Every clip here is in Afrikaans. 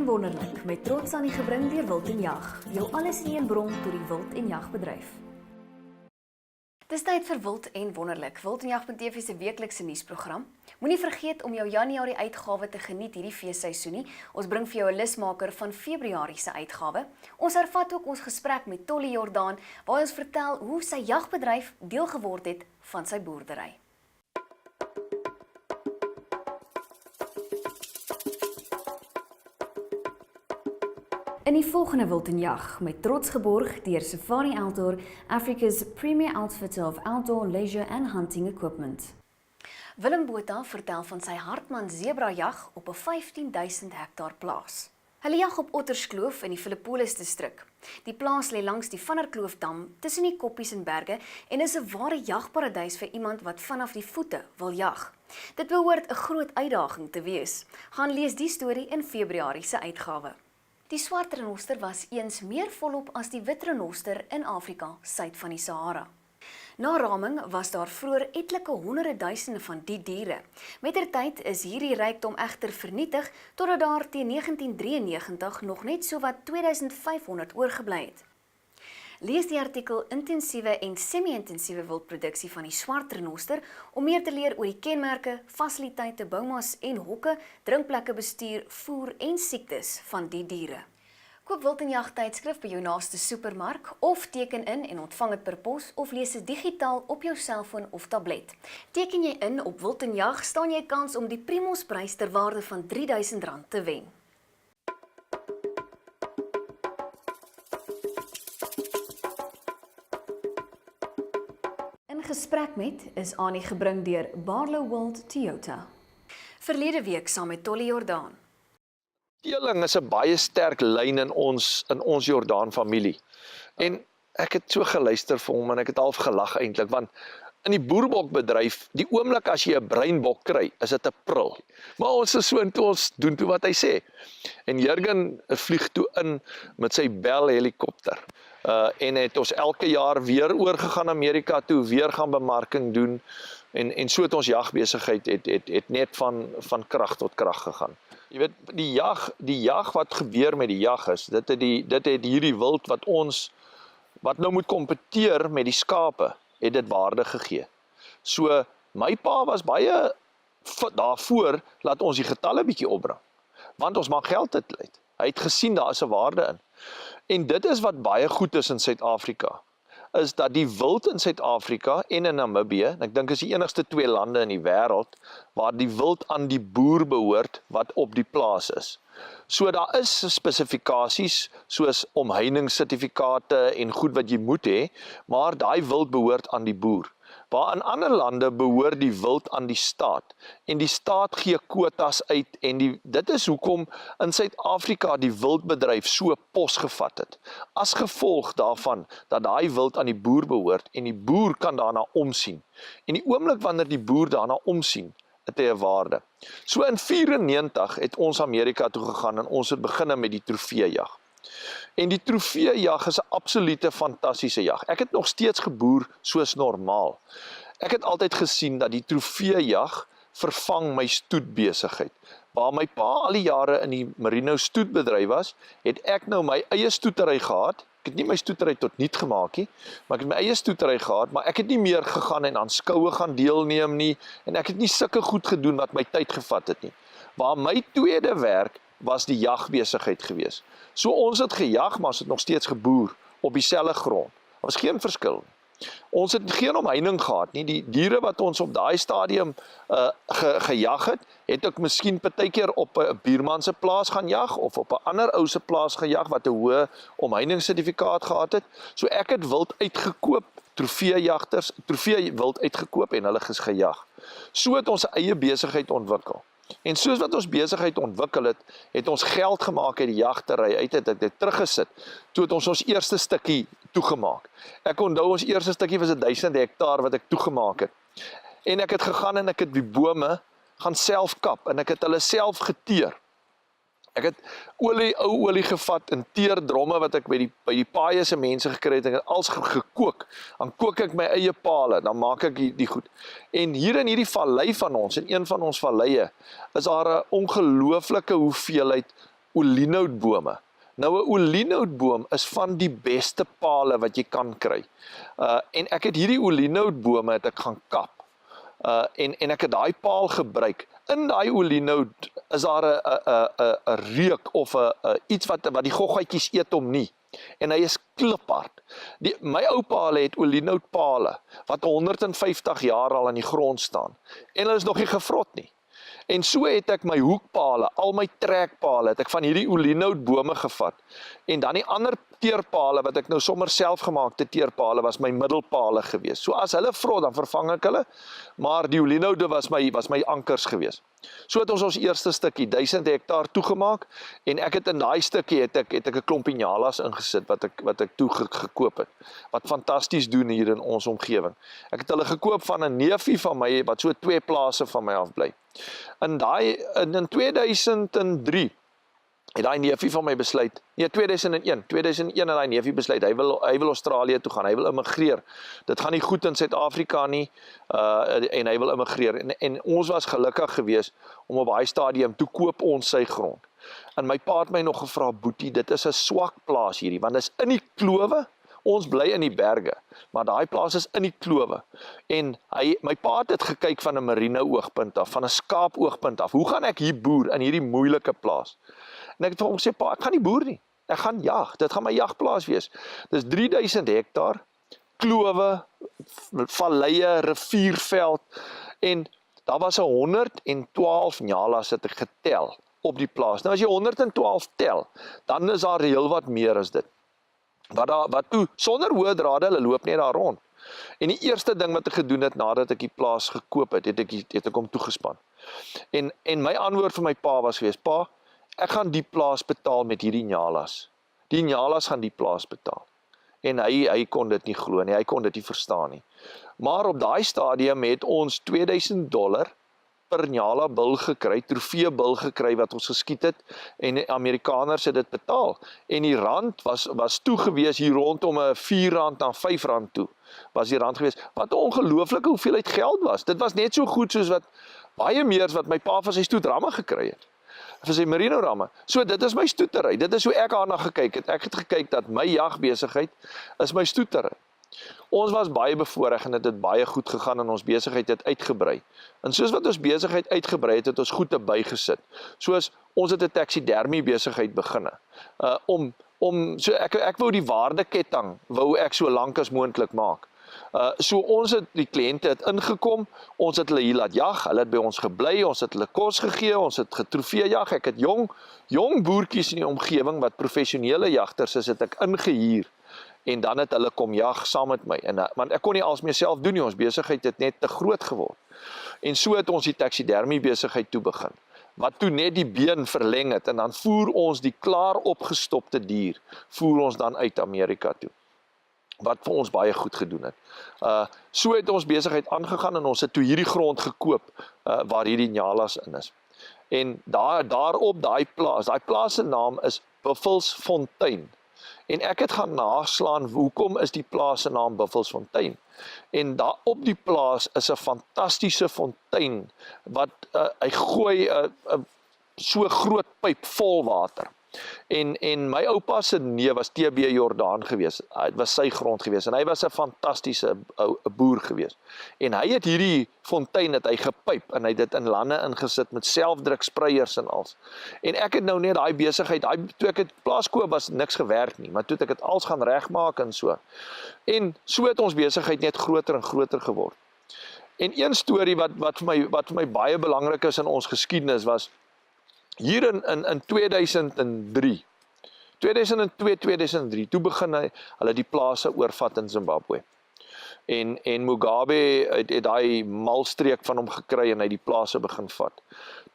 wonderlik, met trots aan die gebring deur Wild en Jag, jou alles in een bron tot die wild en jagbedryf. Dis tyd vir Wild en Wonderlik, Wild en Jag.tv se weeklikse nuusprogram. Moenie vergeet om jou Januarie uitgawe te geniet hierdie feesseisoen nie. Ons bring vir jou 'n lusmaker van Februarie se uitgawe. Ons hervat ook ons gesprek met Tolly Jordaan, waar ons vertel hoe sy jagbedryf deel geword het van sy boerdery. In die volgende Wild en Jag, met trots geborg deur Safari Outdoor, Africa's premier outfitter of outdoor leisure and hunting equipment. Willem Botha vertel van sy Hartman zebra jag op 'n 15.000 hektaar plaas. Hulle jag op Otterskloof in die Philippolis distrik. Die plaas lê langs die Vanderkloofdam tussen die koppies en berge en is 'n ware jagparadys vir iemand wat vanaf die voete wil jag. Dit behoort 'n groot uitdaging te wees. Gaan lees die storie in Februarie se uitgawe. Die swart renoster was eens meer volop as die wit renoster in Afrika, suid van die Sahara. Na raming was daar vroeër etlike honderde duisende van die diere. Mettertyd is hierdie rykdom egter vernietig totdat daar teen 1993 nog net sowat 2500 oorgebly het. Lees die artikel Intensiewe en semi-intensiewe wildproduksie van die swart renoster om meer te leer oor die kenmerke, fasiliteite, boumas en hokke, drinkplekke bestuur, voer en siektes van die diere. Koop Wild en Jag tydskrif by jou naaste supermark of teken in en ontvang dit per pos of lees dit digitaal op jou selfoon of tablet. Teken jy in op Wild en Jag, staan jy kans om die Primosprys ter waarde van R3000 te wen. In gesprek met is Annie gebring deur Barlow World Toyota. Verlede week saam met Tolly Jordaan. Teeling is 'n baie sterk lyn in ons Jordaan familie. En ek het so geluister vir hom en ek het half gelag eintlik, want in die boerbokbedryf, die oomblik as jy 'n breinbok kry, is dit 'n prul. Maar ons is so intoe ons doen toe wat hy sê. En Jurgen vlieg toe in met sy Bell helikopter. En het ons elke jaar weer oorgegaan Amerika toe, weer gaan bemarking doen. En so het ons jagbesigheid het net van krag tot krag gegaan. Jy weet, die jag wat gebeur met die jag is, dit het hierdie wild wat nou moet kompeteer met die skape, het dit waarde gegee. So, my pa was baie daarvoor, laat ons die getalle bietjie opbring. Want ons mag geld uit. Hy het gesien, daar is 'n waarde in. En dit is wat baie goed is in Suid-Afrika, is dat die wild in Suid-Afrika en in Namibië, en ek dink is die enigste 2 lande in die wêreld, waar die wild aan die boer behoort, wat op die plaas is. So daar is spesifikasies, soos omheiningssertifikate en goed wat jy moet hê, maar daai wild behoort aan die boer. Waar in ander lande behoort die wild aan die staat. En die staat gee kwotas uit en dit is hoekom in Suid-Afrika die wildbedryf so pos gevat het. As gevolg daarvan dat daai wild aan die boer behoort en die boer kan daarna omsien. En die oomblik wanneer die boer daarna omsien, het hy 'n waarde. So in 94 het ons Amerika toe gegaan en ons het begin met die trofeejag. En die trofeejag is 'n absolute fantastiese jag. Ek het nog steeds geboer soos normaal. Ek het altyd gesien dat die trofeejag vervang my stoetbesigheid. Waar my pa al die jare in die merino stoetbedryf was, het ek nou my eie stoetery gehad. Ek het nie my stoetery tot niet gemaak nie, maar ek het my eie stoetery gehad, maar ek het nie meer gegaan en aan skoue gaan deelneem nie, en ek het nie sulke goed gedoen wat my tyd gevat het nie. Waar my tweede werk was die jagbesigheid gewees. So ons het gejag, maar ons het nog steeds geboer op dieselfde grond. Daar was geen verskil nie. Ons het geen omheining gehad nie. Die diere wat ons op daai stadium gejag het ek miskien partykeer op 'n buurman se plaas gaan jag of op 'n ander ou se plaas gejag wat 'n hoë omheiningssertifikaat gehad het. So ek het wild uitgekoop, trofeejagters, trofee wild uitgekoop en hulle gejag. So het ons eie besigheid ontwikkel. En soos wat ons besigheid ontwikkel het, het ons geld gemaak uit die jagtery uit, het dit teruggesit, toe het ons eerste stukkie toegemaak. Ek onthou ons eerste stukkie was 1000 hektaar wat ek toegemaak het. En ek het gegaan en ek het die bome gaan self kap en ek het hulle self geteer. Ek het ou olie gevat in teerdromme wat ek by die paaie se mense gekry het, en ek het alles gekook. Dan kook ek my eie pale, dan maak ek die goed. En hier in hierdie vallei van ons, in een van ons valleie, is daar 'n ongelooflike hoeveelheid olienoutbome. Nou 'n olienoutboom is van die beste pale wat jy kan kry. En ek het hierdie olienoutbome het ek gaan kap. En ek het daai paal gebruik. In daai olienout is daar 'n reuk of iets wat die goggatjies eet hom nie. En hy is kliphard. My ou pale het olienoutpale wat 150 jaar al aan die grond staan. En hulle is nog nie gevrot nie. En so het ek my hoekpale, al my trekpale, het ek van hierdie olienoutbome gevat. En dan die ander teerpale wat ek nou sommer selfgemaakte teerpale was my middelpale gewees. So as hulle vrot, dan vervang ek hulle, maar die olienoude was my ankers gewees. So het ons eerste stukkie 1000 hektaar toegemaak en ek het in daai stukkie het ek 'n klomp pinjalas ingesit wat ek toe gekoop het. Wat fantasties doen hier in ons omgewing. Ek het hulle gekoop van 'n neefie van my wat so 2 plase van my af bly. In 2003 het daai neefie van my besluit, 2001 het daai neefie besluit, hy wil Australië toe gaan, hy wil immigreer. Dit gaan nie goed in Suid-Afrika nie, en hy wil immigreer. En ons was gelukkig geweest om op daai stadium toe koop ons sy grond. En my pa het my nog gevra, Boetie, dit is 'n swak plaas hierdie, want dit is in die klowe. Ons bly in die berge, maar daai plaas is in die klowe. En my pa het dit gekyk van 'n marine oogpunt af, van 'n skaap oogpunt af. Hoe gaan ek hier boer in hierdie moeilike plaas? En ek het vir hom gesê, pa, ek gaan nie boer nie. Ek gaan jag. Dit gaan my jagplaas wees. Dis 3000 hektaar, klowe, valleie, rivierveld en daar was 112 nyalas het ek getel op die plaas. Nou as jy 112 tel, dan is daar heelwat meer as dit. Wat toe, sonder hoë drade, hulle loop net daar rond. En die eerste ding wat ek gedoen het, nadat ek die plaas gekoop het, het ek hom toegespan. En my antwoord vir my pa was geweest, pa, ek gaan die plaas betaal met hierdie nyalas. Die nyalas gaan die plaas betaal. En hy kon dit nie glo nie, hy kon dit nie verstaan nie. Maar op daai stadium het ons $2000 per nyala bil gekry, trofeebil gekry wat ons geskiet het, en die Amerikaners het dit betaal. En die rand was toe gewees hier rondom R4 na R5 toe, was die rand gewees, wat 'n ongelooflike hoeveelheid geld was. Dit was net so goed soos wat, baie meer wat my pa van sy stoetramme gekry het. Vir sy merino ramme. So dit is my stoetery, dit is hoe ek daarna gekyk het. Ek het gekyk dat my jagbesigheid is my stoetery. Ons was baie bevoorreg en dit het baie goed gegaan en ons besigheid het uitgebrei. En soos wat ons besigheid uitgebrei het, het ons goed bygesit. Soos ons het 'n taxidermie besigheid beginne. So ek wou die waardeketting wou ek so lank as moontlik maak. So ons het die kliënte het ingekom, ons het hulle hier laat jag, hulle het by ons gebly, ons het hulle kos gegee, ons het getrofeejag, ek het jong boertjies in die omgewing wat professionele jagters is, het ek ingehuur. En dan het hulle kom jag saam met my. Want ek kon nie alles meself doen nie, ons besigheid het net te groot geword. En so het ons die taxidermie besigheid toe begin. Wat toe net die been verleng het, en dan voer ons die klaar opgestopte dier, voer ons dan uit Amerika toe. Wat vir ons baie goed gedoen het. So het ons besigheid aangegaan en ons het toe hierdie grond gekoop, waar hierdie nyalas in is. En daarop daai plaas se naam is Buffelsfontein. En ek het gaan naslaan, hoekom is die plaas se naam Buffelsfontein? En daar op die plaas is 'n fantastiese fontein, wat hy gooi so groot pyp vol water. En my oupa se neef was TB Jordaan gewees. Dit was sy grond gewees en hy was 'n fantastiese boer gewees. En hy het hierdie fontein het hy gepyp en hy het dit in lande ingesit met selfdrukspreiers en als. En ek het nou net daai besigheid, toe ek het plaas koop was niks gewerk nie, maar toe het ek dit als gaan regmaak en so. En so het ons besigheid net groter en groter geword. En een storie wat vir my baie belangrik is in ons geskiedenis was hier in 2003, 2003, toe begin hulle die plase oorvat in Zimbabwe. En Mugabe het daai malstreek van hom gekry en hy die plase begin vat.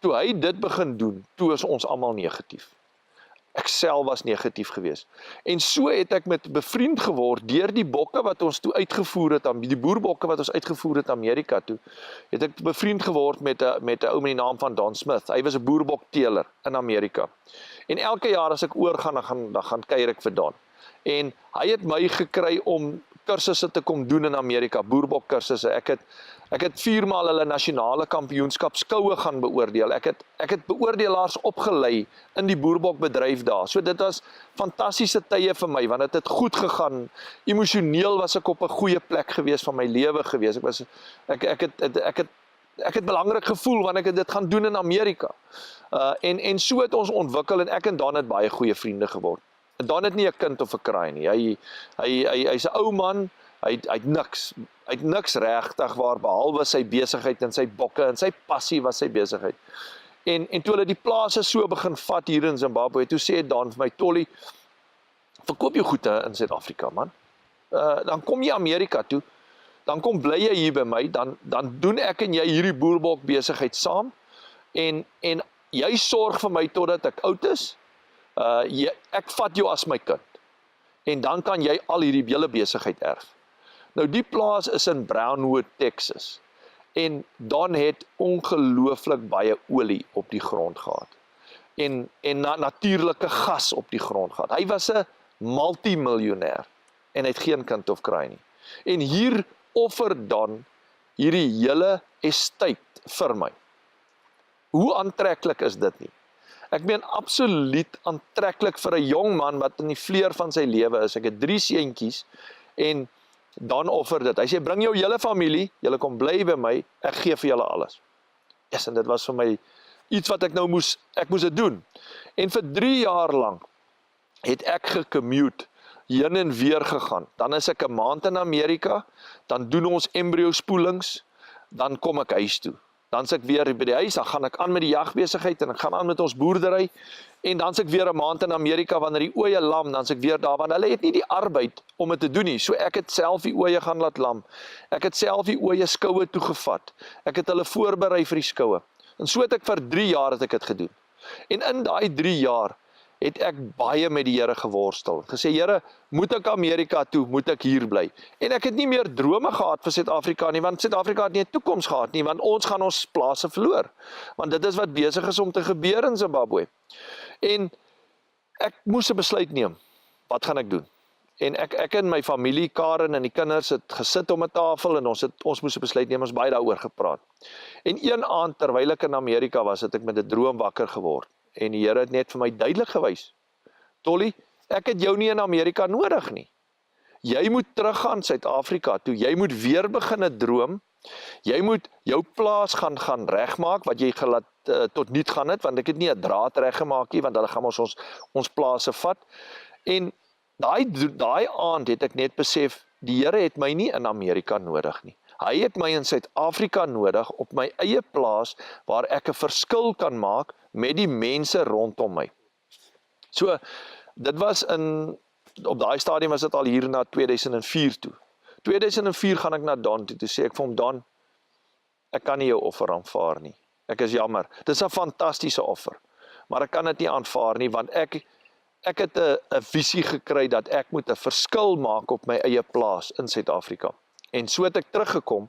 Toe hy dit begin doen, toe is ons almal negatief. Ek self was negatief geweest. En so het ek met bevriend geword deur die bokke wat ons toe uitgevoer het, die boerbokke wat ons uitgevoer het Amerika toe, het ek bevriend geword met 'n ou met die naam van Don Smith. Hy was 'n boerbokteeler in Amerika. En elke jaar as ek oorgaan, dan gaan kuier ek vir Don. En hy het my gekry om kursusse te kom doen in Amerika, boerbok kursusse. Ek Ek het 4 maal hulle nasionale kampioenskap skoue gaan beoordeel. Ek het beoordelaars opgelei in die boerbokbedryf daar. So dit was fantastiese tye vir my, want dit het goed gegaan. Emosioneel was ek op 'n goeie plek gewees van my lewe gewees. Ek het belangrik gevoel, want ek het dit gaan doen in Amerika. En so het ons ontwikkel, en ek en Don het baie goeie vriende geword. Don het nie 'n kind of 'n kraai nie. Hy's 'n ou man. Hy het niks regtig waar behalwe sy besigheid en sy bokke en sy passie was sy besigheid. En toe hulle die plase so begin vat hier in Zimbabwe, toe sê Don vir my, Tolly, verkoop jou goede in Suid-Afrika, man. Dan kom jy Amerika toe, dan kom bly jy hier by my, dan doen ek en jy hierdie boerbok besigheid saam, en jy sorg vir my totdat ek oud is, ek vat jou as my kind, en dan kan jy al hierdie hele besigheid erf. Nou die plaas is in Brownwood, Texas, en Don het ongelooflik baie olie op die grond gehad, en natuurlike gas op die grond gehad. Hy was 'n multimiljonair, en hy het geen kind of kraai nie. En hier offer Don hierdie hele estate vir my. Hoe aantreklik is dit nie? Ek meen absoluut aantreklik vir 'n jong man wat in die vleur van sy lewe is. Ek het 3 seentjies, en Don offer dit. Hy sê, bring jou hele familie, julle kom bly by my, ek gee vir julle alles. Yes, en dit was vir my iets wat ek moes dit doen. En vir 3 jaar lank het ek gecommute, heen en weer gegaan. Dan is ek 'n maand in Amerika, dan doen ons embryo spoelings, dan kom ek huis toe. Dan is ek weer by die huis, dan gaan ek aan met die jagbesigheid, en ek gaan aan met ons boerdery, en dan is ek weer 'n maand in Amerika, wanneer die oeye lam, dan is ek weer daar, want hulle het nie die arbeid om dit te doen nie, so ek het self die oeye gaan laat lam, ek het self die oeye skoue toegevat, ek het hulle voorberei vir die skoue, en so het ek vir 3 jaar het ek dit gedoen, en in daai 3 jaar, het ek baie met die Here geworstel, gesê, Here, moet ek Amerika toe, moet ek hier bly, en ek het nie meer drome gehad vir Suid-Afrika nie, want Suid-Afrika het nie 'n toekoms gehad nie, want ons gaan ons plase verloor, want dit is wat besig is om te gebeur in Zimbabwe, en ek moes 'n besluit neem, wat gaan ek doen? En ek en my familie, Karen en die kinders het gesit om 'n tafel, en ons moes 'n besluit neem, ons baie daaroor gepraat, en een aand, terwyl ek in Amerika was, het ek met 'n droom wakker geword, en die Here het net vir my duidelik gewys, Tolly, ek het jou nie in Amerika nodig nie. Jy moet teruggaan Suid-Afrika toe, jy moet weer begin droom, jy moet jou plaas gaan regmaak, wat jy gelaat tot niet gaan het, want ek het nie 'n draad reggemaak nie, want hulle gaan ons plase vat. En daai aand het ek net besef, die Here het my nie in Amerika nodig nie. Hy het my in Suid-Afrika nodig, op my eie plaas, waar ek 'n verskil kan maak met die mense rondom my. So, dit was op daai stadium was dit al hier na 2004 toe. 2004 gaan ek na Don toe sê ek vir hom, Don, ek kan nie jou offer aanvaar nie. Ek is jammer. Dit is 'n fantastiese offer, maar ek kan dit nie aanvaar nie, want ek het 'n visie gekry dat ek moet 'n verskil maak op my eie plaas in Suid-Afrika. En so het ek teruggekom,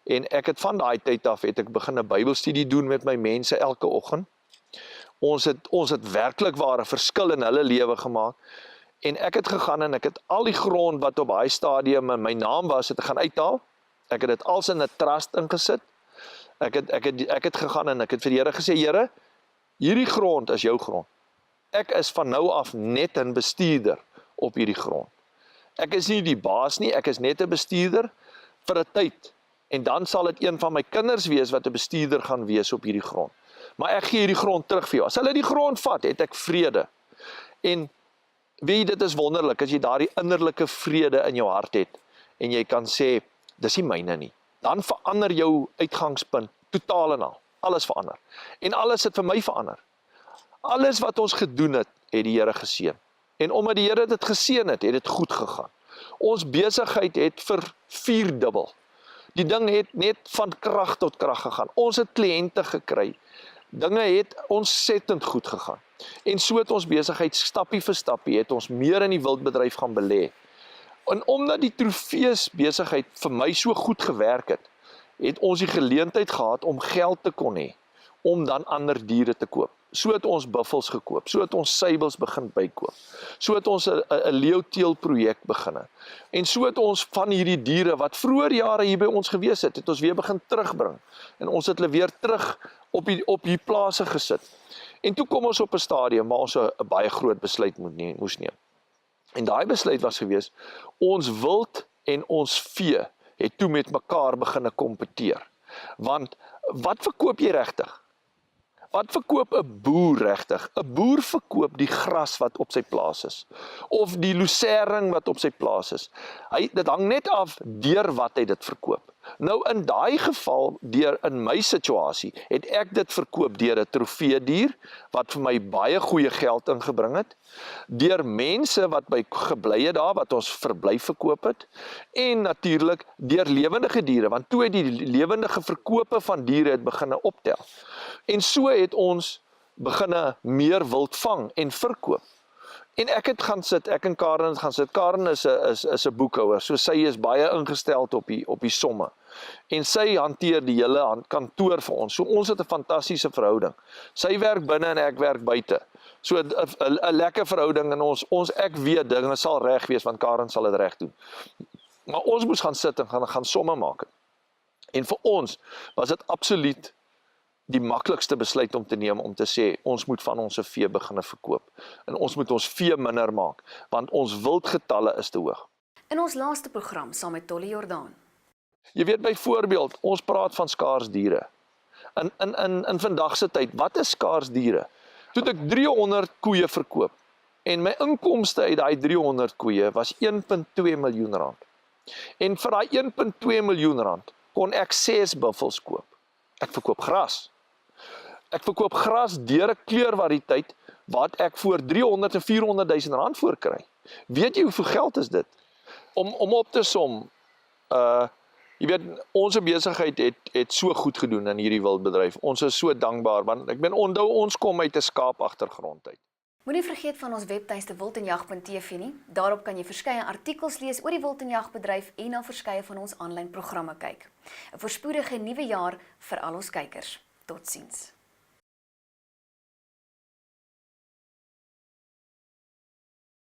en ek het van daai tyd af, het ek begin 'n Bybelstudie doen met my mense elke oggend. Ons het werklik waar 'n verskil in hulle lewe gemaak, en ek het gegaan en ek het al die grond wat op daai stadium in my naam was, het ek gaan uithaal. Ek het dit als in 'n trust ingesit. Ek het gegaan en ek het vir die Here gesê, Here, hierdie grond is jou grond. Ek is van nou af net 'n bestuurder op hierdie grond. Ek is nie die baas nie, ek is net 'n bestuurder vir 'n tyd. En dan sal dit een van my kinders wees wat 'n bestuurder gaan wees op hierdie grond. Maar ek gee hierdie grond terug vir jou. As hulle die grond vat, het ek vrede. En weet jy, dit is wonderlik, as jy daardie innerlike vrede in jou hart het, en jy kan sê, dis nie myne nie. Dan verander jou uitgangspunt, totaal en al. Alles verander. En alles het vir my verander. Alles wat ons gedoen het die Here geseën. En omdat die Here dit geseën het dit goed gegaan. Ons besigheid het vervierdubbel. Die ding het net van krag tot krag gegaan. Ons het kliënte gekry. Dinge het ontsettend goed gegaan. En so het ons besigheid stappie vir stappie, het ons meer in die wildbedryf gaan belê. En omdat die trofees besigheid vir my so goed gewerk het, het ons die geleentheid gehad om geld te kon hê, om dan ander diere te koop. So het ons buffels gekoop, so het ons seibels begin bykoop, so het ons 'n leeuteel projek begin. En so het ons van hierdie diere wat vroeër jare hier by ons gewees het ons weer begin terugbring. En ons het hulle weer terug op die plase gesit. En toe kom ons op 'n stadium waar ons 'n baie groot besluit moes neem. En daai besluit was gewees, ons wild en ons vee het toe met mekaar begin kompeteer. Want wat verkoop jy regtig? Wat verkoop 'n boer regtig? 'n Boer verkoop die gras wat op sy plaas is, of die lucerne wat op sy plaas is. Dit hang net af deur wat hy dit verkoop. Nou in daai geval, in my situasie, het ek dit verkoop deur 'n trofeedier, wat vir my baie goeie geld ingebring het, deur mense wat by gebly het daar, wat ons verblyf verkoop het, en natuurlik deur lewendige diere, want toe het die lewendige verkope van diere het beginne optel. En so het ons beginne meer wild vang en verkoop. En ek en Karen het gaan sit. Karen is 'n boekhouer, so sy is baie ingesteld op die somme. En sy hanteer die hele kantoor vir ons. So ons het 'n fantastiese verhouding. Sy werk binne en ek werk buite. So 'n lekker verhouding en ek weet dinge sal reg wees, want Karen sal dit reg doen. Maar ons moes gaan sit en gaan somme maak. En vir ons was dit absoluut die maklikste besluit om te neem om te sê, ons moet van ons vee begin verkoop. En ons moet ons vee minder maak, want ons wildgetalle is te hoog. In ons laaste program saam met Tolly Jordaan. Jy weet byvoorbeeld, ons praat van skaars diere. In vandag se tyd, wat is skaars diere? Toe het ek 300 koeie verkoop, en my inkomste uit daai 300 koeie was 1,2 miljoen rand. En vir daai 1,2 miljoen rand kon ek 6 buffels koop. Ek verkoop gras. Ek verkoop gras deur 'n kleurvariëteit wat ek voor 300 en 400 000 rand voor kry. Weet jy hoeveel geld is dit? Om op te som, jy weet, ons besigheid het so goed gedoen in hierdie wildbedryf. Ons is so dankbaar, want ek onthou ons kom uit 'n skaap agtergrond uit. Moenie vergeet van ons webtuiste wildenjag.tv nie. Daarop kan jy verskeie artikels lees oor die wild en jagbedryf en na verskeie van ons aanlyn programme kyk. 'n Voorspoedige nuwe jaar vir al ons kykers. Totsiens.